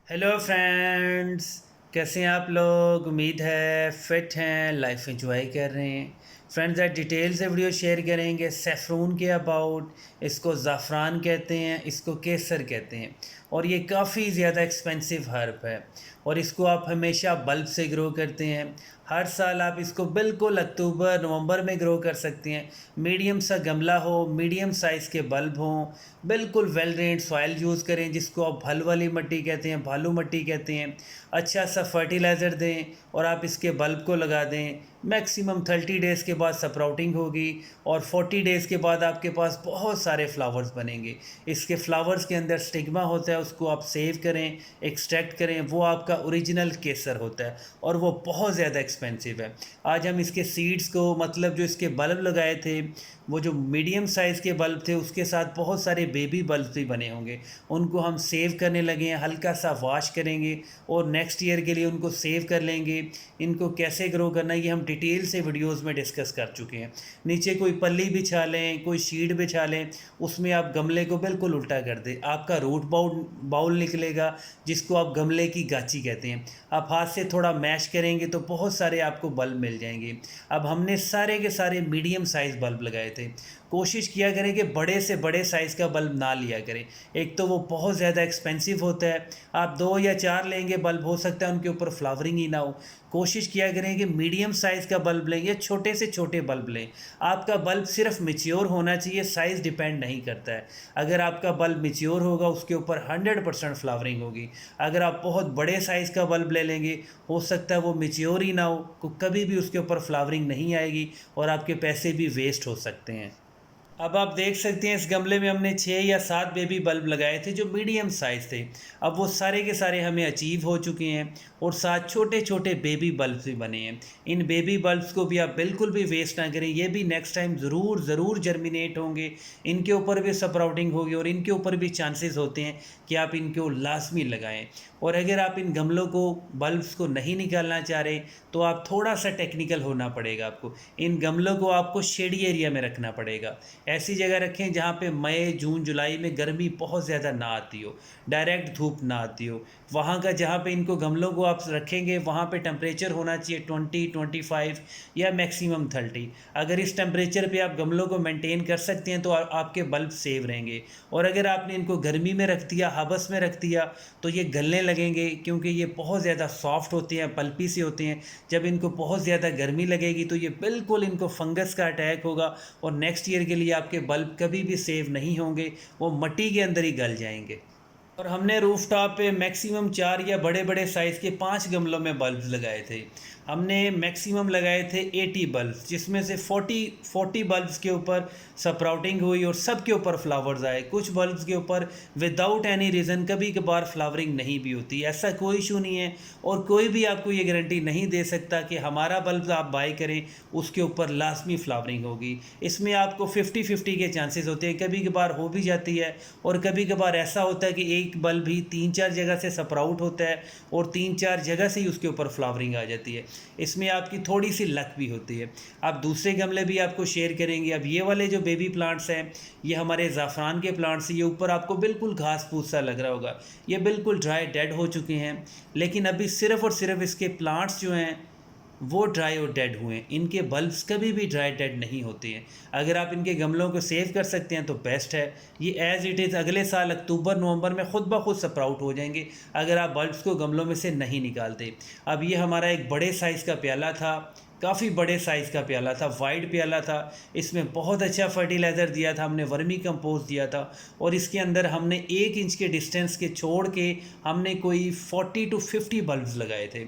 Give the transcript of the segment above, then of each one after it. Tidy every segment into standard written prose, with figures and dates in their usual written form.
Hello friends. कैसे हैं आप लोग? उम्मीद है फिट हैं, लाइफ एंजॉय कर रहे हैं। फ्रेंड्स, आज डिटेल से वीडियो शेयर करेंगे सैफरून के अबाउट। इसको ज़ाफ़रान कहते हैं, इसको केसर कहते हैं, और ये काफ़ी ज़्यादा एक्सपेंसिव हर्ब है। और इसको आप हमेशा बल्ब से ग्रो करते हैं। हर साल आप इसको बिल्कुल अक्टूबर नवंबर में ग्रो कर सकते हैं। मीडियम सा गमला हो, मीडियम साइज़ के बल्ब हों, बिल्कुल वेल ड्रेन्ड सॉइल यूज़ करें जिसको आप भल वाली मिट्टी कहते हैं, भालू मिट्टी कहते हैं। अच्छा सा फर्टिलाइज़र दें और आप इसके बल्ब को लगा दें। मैक्सिमम 30 डेज़ के बाद स्प्राउटिंग होगी और 40 डेज़ के बाद आपके पास बहुत सारे फ्लावर्स बनेंगे। इसके फ्लावर्स के अंदर स्टिग्मा होता है, उसको आप सेव करें, एक्सट्रैक्ट करें, वो आपका ओरिजिनल केसर होता है और वो बहुत ज़्यादा एक्सपेंसिव है। आज हम इसके सीड्स को, मतलब जो इसके बल्ब लगाए थे, वो जो मीडियम साइज़ के बल्ब थे उसके साथ बहुत सारे बेबी बल्ब भी बने होंगे, उनको हम सेव करने लगे हैं। हल्का सा वॉश करेंगे और नेक्स्ट ईयर के लिए उनको सेव कर लेंगे। इनको कैसे ग्रो करना है ये हम डिटेल से वीडियोस में डिस्कस कर चुके हैं। नीचे कोई पल्ली बिछा लें, कोई शीट बिछा लें, उसमें आप गमले को बिल्कुल उल्टा कर दें, आपका रूट बाउल निकलेगा जिसको आप गमले की गाची कहते हैं। आप हाथ से थोड़ा मैश करेंगे तो बहुत सारे आपको बल्ब मिल जाएंगे। अब हमने सारे के सारे मीडियम साइज़ बल्ब लगाए थे। कोशिश किया करें कि बड़े से बड़े साइज़ का बल्ब ना लिया करें, एक तो वो बहुत ज़्यादा एक्सपेंसिव होता है। आप 2 या 4 लेंगे बल्ब, हो सकता है उनके ऊपर फ्लावरिंग ही ना हो। कोशिश किया करें कि मीडियम साइज़ का बल्ब लें या छोटे से छोटे बल्ब लें। आपका बल्ब सिर्फ मैच्योर होना चाहिए, साइज़ डिपेंड नहीं करता है। अगर आपका बल्ब मैच्योर होगा उसके ऊपर 100% फ्लावरिंग होगी। अगर आप बहुत बड़े साइज़ का बल्ब ले लेंगे, हो सकता है वो मैच्योर ही ना हो, कभी भी उसके ऊपर फ्लावरिंग नहीं आएगी और आपके पैसे भी वेस्ट हो सकते हैं। अब आप देख सकते हैं इस गमले में हमने 6 या 7 बेबी बल्ब लगाए थे जो मीडियम साइज़ थे। अब वो सारे के सारे हमें अचीव हो चुके हैं और 7 छोटे छोटे बेबी बल्ब्स भी बने हैं। इन बेबी बल्ब्स को भी आप बिल्कुल भी वेस्ट ना करें, ये भी नेक्स्ट टाइम ज़रूर जर्मिनेट होंगे। इनके ऊपर भी स्प्राउटिंग होगी और इनके ऊपर भी चांसेस होते हैं कि आप इनको लाजमी लगाएं। और अगर आप इन गमलों को, बल्ब्स को नहीं निकालना चाह रहे, तो आप थोड़ा सा टेक्निकल होना पड़ेगा आपको। इन गमलों को आपको शेडी एरिया में रखना पड़ेगा। ऐसी जगह रखें जहाँ पे मई जून जुलाई में गर्मी बहुत ज़्यादा ना आती हो, डायरेक्ट धूप ना आती हो। वहाँ का, जहाँ पे इनको गमलों को आप रखेंगे, वहाँ पे टेम्परेचर होना चाहिए 20-25 या मैक्सिमम 30। अगर इस टेम्परेचर पे आप गमलों को मेंटेन कर सकते हैं तो आपके बल्ब सेव रहेंगे। और अगर आपने इनको गर्मी में रख दिया, हबस में रख दिया, तो ये गलने लगेंगे क्योंकि ये बहुत ज़्यादा सॉफ्ट होते हैं, पल्पी से होते हैं। जब इनको बहुत ज़्यादा गर्मी लगेगी तो ये बिल्कुल, इनको फंगस का अटैक होगा और नेक्स्ट ईयर के लिए आपके बल्ब कभी भी सेव नहीं होंगे, वो मिट्टी के अंदर ही गल जाएंगे। और हमने रूफ टॉप पे मैक्सिमम 4 या बड़े बड़े साइज़ के 5 गमलों में बल्ब लगाए थे। हमने मैक्सिमम लगाए थे 80 बल्ब, जिसमें से 40 बल्ब्स के ऊपर स्प्राउटिंग हुई और सब के ऊपर फ्लावर्स आए। कुछ बल्ब्स के ऊपर विदाउट एनी रीज़न कभी कभार फ्लावरिंग नहीं भी होती, ऐसा कोई इशू नहीं है। और कोई भी आपको ये गारंटी नहीं दे सकता कि हमारा बल्ब आप बाय करें उसके ऊपर लाजमी फ्लावरिंग होगी। इसमें आपको 50-50 के चांसेस होते हैं, कभी कभार हो भी जाती है और कभी कभार ऐसा होता है कि एक बल्ब ही 3-4 जगह से स्प्राउट होता है और 3-4 जगह से ही उसके ऊपर फ्लावरिंग आ जाती है। इसमें आपकी थोड़ी सी लक भी होती है। आप दूसरे गमले भी आपको शेयर करेंगे। अब ये वाले जो बेबी प्लांट्स हैं, ये हमारे ज़ाफ़रान के प्लांट्स हैं। ये ऊपर आपको बिल्कुल घास फूस सा लग रहा होगा, ये बिल्कुल ड्राई डेड हो चुके हैं, लेकिन अभी सिर्फ़ और सिर्फ इसके प्लांट्स जो हैं वो ड्राई और डेड हुए हैं। इनके बल्ब्स कभी भी ड्राई डेड नहीं होते हैं। अगर आप इनके गमलों को सेव कर सकते हैं तो बेस्ट है। ये एज़ इट इज़ अगले साल अक्टूबर नवंबर में खुद ब खुद स्प्राउट हो जाएंगे अगर आप बल्ब्स को गमलों में से नहीं निकालते। अब ये हमारा एक बड़े साइज़ का प्याला था, काफ़ी बड़े साइज़ का प्याला था, वाइड प्याला था। इसमें बहुत अच्छा फर्टिलाइज़र दिया था हमने, वर्मी कंपोस्ट दिया था और इसके अंदर हमने 1 इंच के डिस्टेंस के छोड़ के हमने कोई 40-50 बल्ब्स लगाए थे।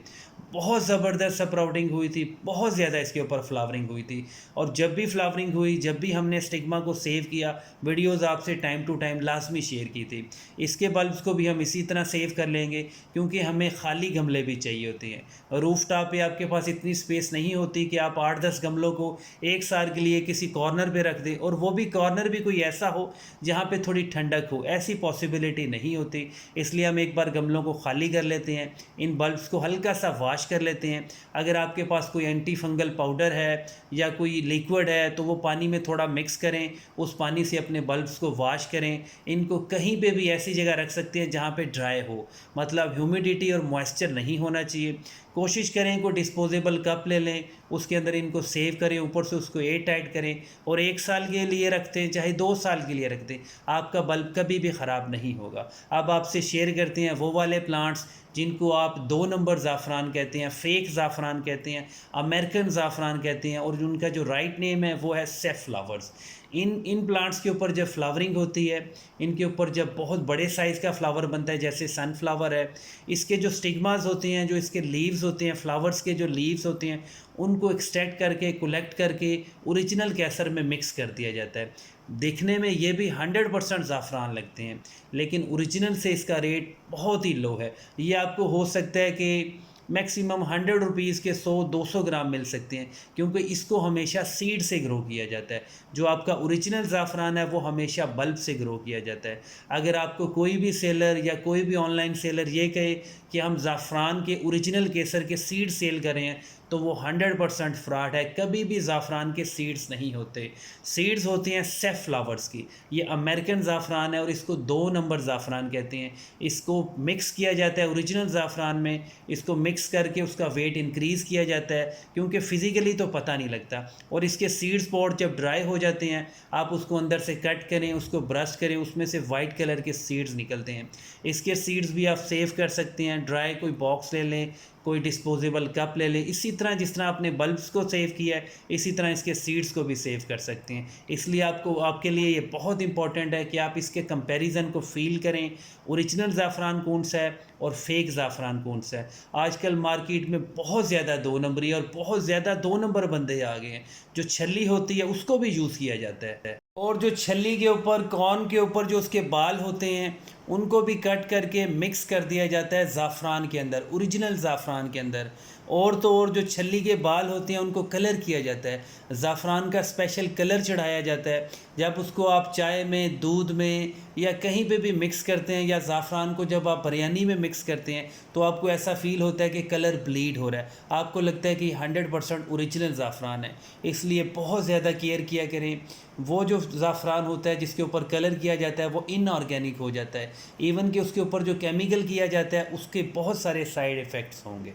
बहुत ज़बरदस्त स्प्राउटिंग हुई थी, बहुत ज़्यादा इसके ऊपर फ्लावरिंग हुई थी। और जब भी फ्लावरिंग हुई, जब भी हमने स्टिग्मा को सेव किया, वीडियोज़ आपसे टाइम टू टाइम लाजमी शेयर की थी। इसके बल्ब्स को भी हम इसी तरह सेव कर लेंगे क्योंकि हमें खाली गमले भी चाहिए होते हैं। रूफ टॉप पे आपके पास इतनी स्पेस नहीं होती कि आप 8-10 गमलों को एक साल के लिए किसी कॉर्नर पे रख दें, और वो भी कॉर्नर भी कोई ऐसा हो जहाँ पे थोड़ी ठंडक हो, ऐसी पॉसिबिलिटी नहीं होती। इसलिए हम एक बार गमलों को खाली कर लेते हैं, इन बल्ब्स को हल्का सा वाश कर लेते हैं। अगर आपके पास कोई एंटी फंगल पाउडर है या कोई लिक्विड है तो वो पानी में थोड़ा मिक्स करें, उस पानी से अपने बल्ब्स को वाश करें। इनको कहीं पे भी ऐसी जगह रख सकते हैं जहाँ पे ड्राई हो, मतलब ह्यूमिडिटी और मॉइस्चर नहीं होना चाहिए। कोशिश करें कोई डिस्पोजेबल कप ले लें, उसके अंदर इनको सेव करें, ऊपर से उसको एयर टाइट करें और 1 साल के लिए रखते हैं, चाहे 2 साल के लिए रखते हैं, आपका बल्ब कभी भी ख़राब नहीं होगा। अब आपसे शेयर करते हैं वो वाले प्लांट्स जिनको आप 2 नंबर ज़ाफ़रान कहते हैं, फेक ज़ाफ़रान कहते हैं, अमेरिकन ज़ाफ़रान कहते हैं, और उनका जो राइट नेम है वो है सैफ़्लावर्स। इन प्लांट्स के ऊपर जब फ्लावरिंग होती है, इनके ऊपर जब बहुत बड़े साइज़ का फ्लावर बनता है जैसे सनफ्लावर है, इसके जो स्टिग्मास होते हैं, जो इसके लीव्स होते हैं, फ्लावर्स के जो लीव्स होते हैं, उनको एक्सट्रैक्ट करके कलेक्ट करके ओरिजिनल केसर में मिक्स कर दिया जाता है। देखने में ये भी 100% ज़ाफ़रान लगते हैं, लेकिन ओरिजिनल से इसका रेट बहुत ही लो है। ये आपको हो सकता है कि मैक्सिमम 100 रुपीज़ के 100-200 ग्राम मिल सकते हैं, क्योंकि इसको हमेशा सीड से ग्रो किया जाता है। जो आपका ओरिजिनल ज़ाफ़रान है वो हमेशा बल्ब से ग्रो किया जाता है। अगर आपको कोई भी सेलर या कोई भी ऑनलाइन सेलर ये कहे कि हम ज़ाफ़रान के ओरिजिनल केसर के सीड सेल कर रहे हैं, तो वो 100% फ्रॉड है। कभी भी ज़ाफ़रान के सीड्स नहीं होते। सीड्स होती हैं सैफ़्लावर्स की। ये अमेरिकन ज़ाफ़रान है और इसको 2 नंबर ज़ाफ़रान कहते हैं। इसको मिक्स किया जाता है ओरिजिनल ज़ाफ़रान में, इसको मिक्स करके उसका वेट इंक्रीज़ किया जाता है, क्योंकि फ़िज़िकली तो पता नहीं लगता। और इसके सीड्स पॉड जब ड्राई हो जाते हैं, आप उसको अंदर से कट करें, उसको ब्रश करें, उसमें से वाइट कलर के सीड्स निकलते हैं। इसके सीड्स भी आप सेव कर सकते हैं। ड्राई कोई बॉक्स ले लें, कोई डिस्पोजेबल कप ले लें। इसी तरह जिस तरह आपने बल्ब्स को सेव किया है, इसी तरह इसके सीड्स को भी सेव कर सकते हैं। इसलिए आपके लिए ये बहुत इंपॉर्टेंट है कि आप इसके कंपैरिजन को फ़ील करें, ओरिजिनल ज़ाफ़रान कौन सा है और फेक ज़ाफ़रान कौन सा है। आजकल मार्केट में बहुत ज़्यादा 2 नंबरी और बहुत ज़्यादा 2 नंबर बंदे आ गए हैं। जो छल्ली होती है उसको भी यूज़ किया जाता है, और जो छल्ली के ऊपर, कॉर्न के ऊपर जो उसके बाल होते हैं, उनको भी कट करके मिक्स कर दिया जाता है ज़ाफ़रान के अंदर, ओरिजिनल ज़ाफ़रान के अंदर। और तो और जो छल्ली के बाल होते हैं उनको कलर किया जाता है, ज़ाफ़रान का स्पेशल कलर चढ़ाया जाता है। जब उसको आप चाय में, दूध में या कहीं पे भी मिक्स करते हैं, या ज़ाफ़रान को जब आप बिरयानी में मिक्स करते हैं, तो आपको ऐसा फ़ील होता है कि कलर ब्लीड हो रहा है। आपको लगता है कि 100% ओरिजिनल ज़ाफ़रान है। इसलिए बहुत ज़्यादा केयर किया करें। वो जो ज़ाफ़रान होता है जिसके ऊपर कलर किया जाता है वो इनऑर्गेनिक हो जाता है। इवन कि उसके ऊपर जो केमिकल किया जाता है उसके बहुत सारे साइड इफ़ेक्ट्स होंगे।